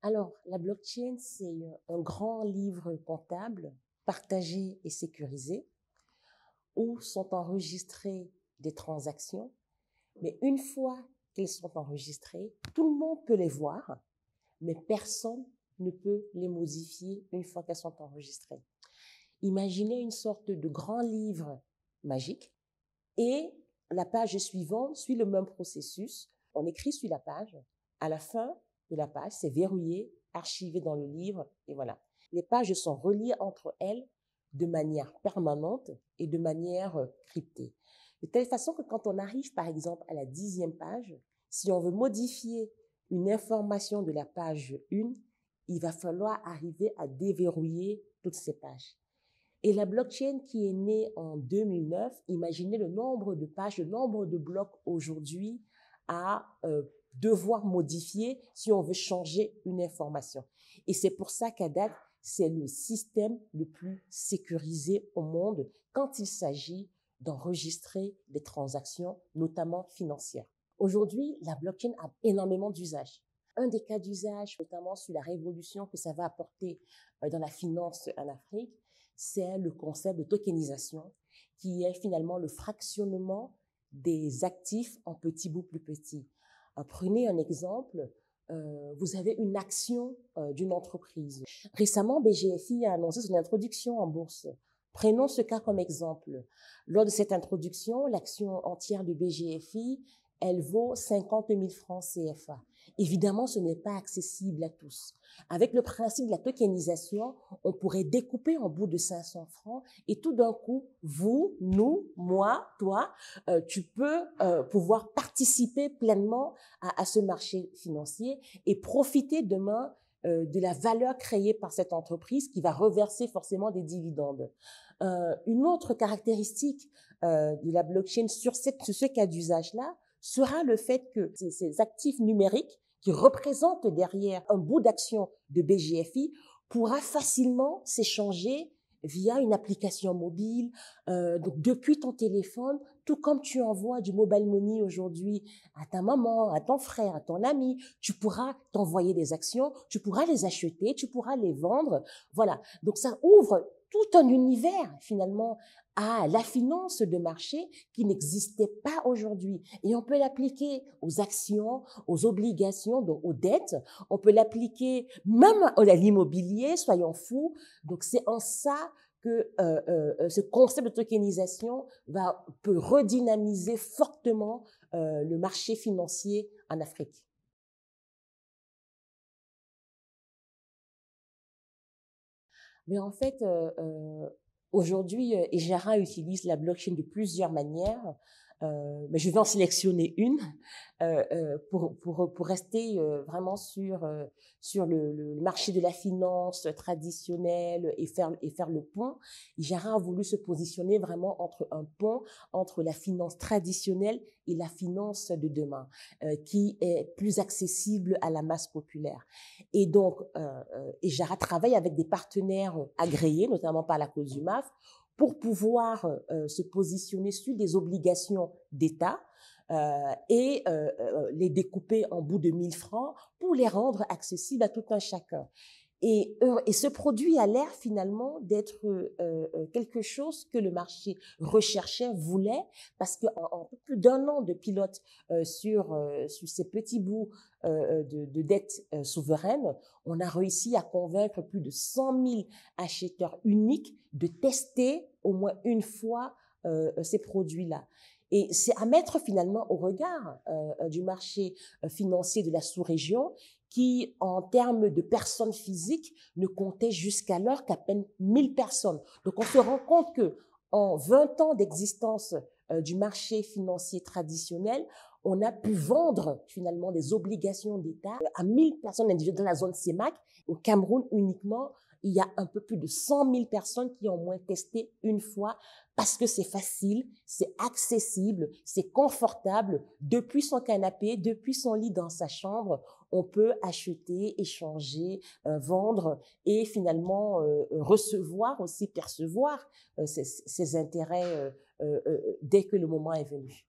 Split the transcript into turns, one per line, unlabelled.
Alors, la blockchain, c'est un grand livre comptable partagé et sécurisé où sont enregistrées des transactions, mais une fois qu'elles sont enregistrées, tout le monde peut les voir, mais personne ne peut les modifier une fois qu'elles sont enregistrées. Imaginez une sorte de grand livre magique et la page suivante suit le même processus. On écrit sur la page. À la fin de la page, c'est verrouillé, archivé dans le livre et voilà. Les pages sont reliées entre elles de manière permanente et de manière cryptée. De telle façon que quand on arrive, par exemple, à la 10e page, si on veut modifier une information de la page 1, il va falloir arriver à déverrouiller toutes ces pages. Et la blockchain qui est née en 2009, imaginez le nombre de pages, le nombre de blocs aujourd'hui à devoir modifier si on veut changer une information. Et c'est pour ça qu'à date, c'est le système le plus sécurisé au monde quand il s'agit d'enregistrer des transactions, notamment financières. Aujourd'hui, la blockchain a énormément d'usages. Un des cas d'usage, notamment sur la révolution que ça va apporter dans la finance en Afrique, c'est le concept de tokenisation, qui est finalement le fractionnement des actifs en petits bouts plus petits. Prenez un exemple, vous avez une action d'une entreprise. Récemment, BGFI a annoncé son introduction en bourse. Prenons ce cas comme exemple. Lors de cette introduction, l'action entière de BGFI, elle vaut 50 000 francs CFA. Évidemment, ce n'est pas accessible à tous. Avec le principe de la tokenisation, on pourrait découper en bout de 500 francs et tout d'un coup, vous, nous, moi, toi, tu peux pouvoir participer pleinement à ce marché financier et profiter demain de la valeur créée par cette entreprise qui va reverser forcément des dividendes. Une autre caractéristique de la blockchain sur ce cas d'usage-là sera le fait que ces actifs numériques qui représentent derrière un bout d'action de BGFI pourra facilement s'échanger via une application mobile, donc depuis ton téléphone, tout comme tu envoies du mobile money aujourd'hui à ta maman, à ton frère, à ton ami, tu pourras t'envoyer des actions, tu pourras les acheter, tu pourras les vendre. Voilà. Donc ça ouvre tout un univers finalement à la finance de marché qui n'existait pas aujourd'hui. Et on peut l'appliquer aux actions, aux obligations, donc aux dettes. On peut l'appliquer même à l'immobilier, soyons fous. Donc c'est en ça que ce concept de tokenisation peut redynamiser fortement le marché financier en Afrique. Mais en fait, aujourd'hui, Ejara utilise la blockchain de plusieurs manières, mais je vais en sélectionner une pour rester vraiment sur le marché de la finance traditionnelle et faire le pont. Ejara a voulu se positionner vraiment entre un pont entre la finance traditionnelle et la finance de demain, qui est plus accessible à la masse populaire. Et donc, Ejara travaille avec des partenaires agréés, notamment par la COSUMAF, pour pouvoir se positionner sur des obligations d'État et les découper en bout de 1000 francs pour les rendre accessibles à tout un chacun. Et ce produit a l'air finalement d'être quelque chose que le marché recherchait, voulait, parce qu'en peu plus d'un an de pilote sur ces petits bouts de dette souveraine, on a réussi à convaincre plus de 100 000 acheteurs uniques de tester au moins une fois ces produits-là. Et c'est à mettre finalement au regard du marché financier de la sous-région qui, en termes de personnes physiques, ne comptait jusqu'alors qu'à peine 1000 personnes. Donc, on se rend compte que en 20 ans d'existence du marché financier traditionnel, on a pu vendre finalement des obligations d'État à 1000 personnes individuelles dans la zone CEMAC. Au Cameroun uniquement, il y a un peu plus de 100 000 personnes qui ont au moins testé une fois parce que c'est facile, c'est accessible, c'est confortable. Depuis son canapé, depuis son lit dans sa chambre, on peut acheter, échanger, vendre et finalement recevoir aussi, percevoir ces intérêts dès que le moment est venu.